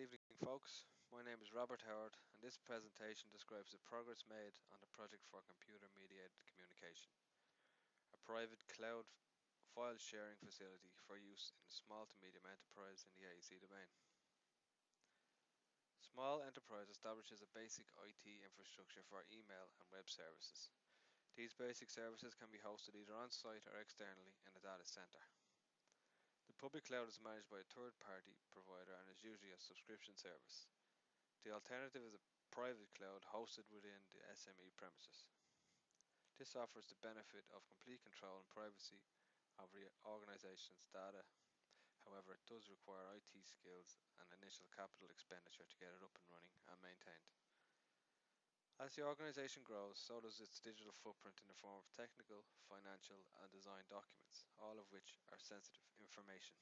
evening, folks. My name is Robert Howard, and this presentation describes the progress made on the project for computer mediated communication, a private cloud file sharing facility for use in small to medium enterprise in the AEC domain. Small enterprise establishes a basic IT infrastructure for email and web services. These basic services can be hosted either on site or externally in a data center. The public cloud is managed by a third party provider and is usually a subscription service. The alternative is a private cloud hosted within the SME premises. This offers the benefit of complete control and privacy of the organization's data. However, it does require IT skills and initial capital expenditure to get it up and running and maintained. As the organization grows, so does its digital footprint in the form of technical, financial, and design documents, all of which are sensitive information.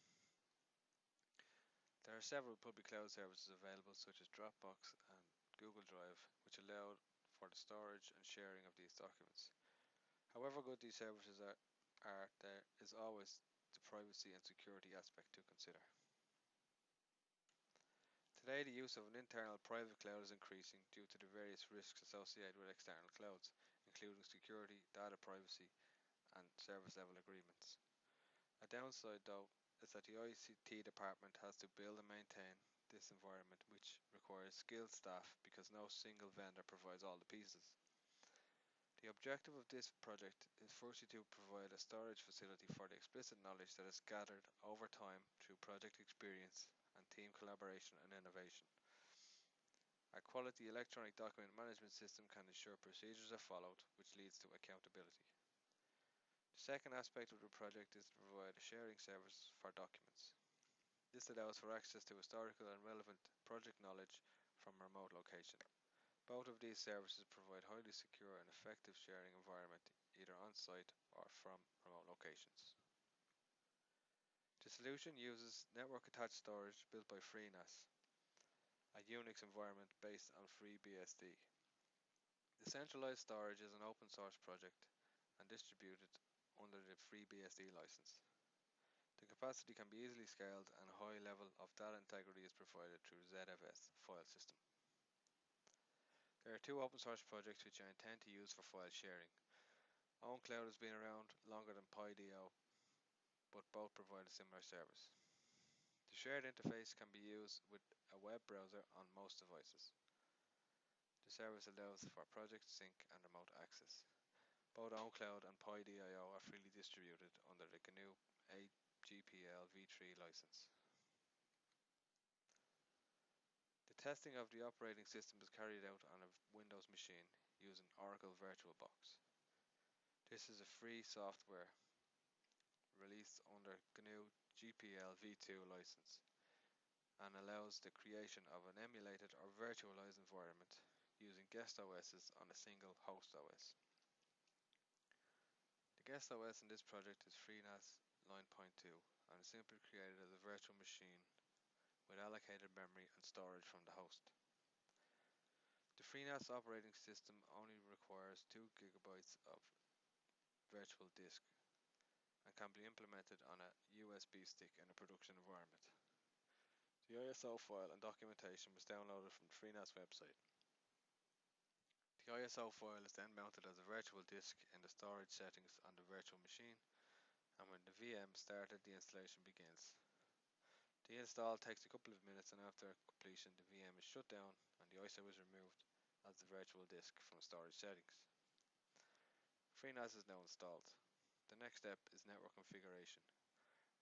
There are several public cloud services available such as Dropbox and Google Drive, which allow for the storage and sharing of these documents. However good these services are, there is always the privacy and security aspect to consider. Today, the use of an internal private cloud is increasing due to the various risks associated with external clouds, including security, data privacy, and service level agreements. A downside, though, is that the ICT department has to build and maintain this environment, which requires skilled staff because no single vendor provides all the pieces. The objective of this project is firstly to provide a storage facility for the explicit knowledge that is gathered over time through project experience and team collaboration and innovation. A quality electronic document management system can ensure procedures are followed, which leads to accountability. The second aspect of the project is to provide a sharing service for documents. This allows for access to historical and relevant project knowledge from a remote location. Both of these services provide highly secure and effective sharing environment either on-site or from remote locations. The solution uses network-attached storage built by FreeNAS, a Unix environment based on FreeBSD. The centralized storage is an open source project and distributed under the FreeBSD license. The capacity can be easily scaled and a high level of data integrity is provided through ZFS file system. There are two open source projects which I intend to use for file sharing. OwnCloud has been around longer than PyDO, but both provide a similar service. The shared interface can be used with a web browser on most devices. The service allows for project sync and remote access. Both OwnCloud and PyDIO are freely distributed under the GNU GPL v3 license. The testing of the operating system is carried out on a Windows machine using Oracle VirtualBox. This is a free software released under GNU GPL v2 license and allows the creation of an emulated or virtualized environment using guest OSs on a single host OS. The guest OS in this project is FreeNAS 9.2 and is simply created as a virtual machine with allocated memory and storage from the host. The FreeNAS operating system only requires 2 GB of virtual disk and can be implemented on a USB stick in a production environment. The ISO file and documentation was downloaded from the FreeNAS website. The ISO file is then mounted as a virtual disk in the storage settings on the virtual machine, and when the VM started, the installation begins. The install takes a couple of minutes, and after completion the VM is shut down and the ISO is removed as the virtual disk from storage settings. FreeNAS is now installed. The next step is network configuration,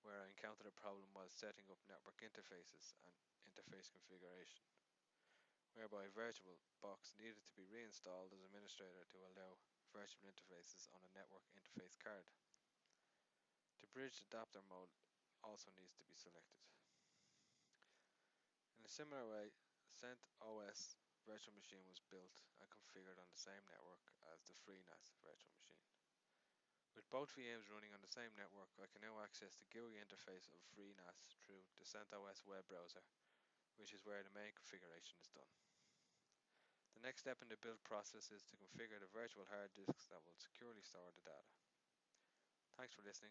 where I encountered a problem while setting up network interfaces and interface configuration, whereby VirtualBox needed to be reinstalled as administrator to allow virtual interfaces on a network interface card. The bridged adapter mode also needs to be selected. In a similar way, CentOS virtual machine was built and configured on the same network as the FreeNAS virtual machine. With both VMs running on the same network, I can now access the GUI interface of FreeNAS through the CentOS web browser, which is where the main configuration is done. The next step in the build process is to configure the virtual hard disks that will securely store the data. Thanks for listening.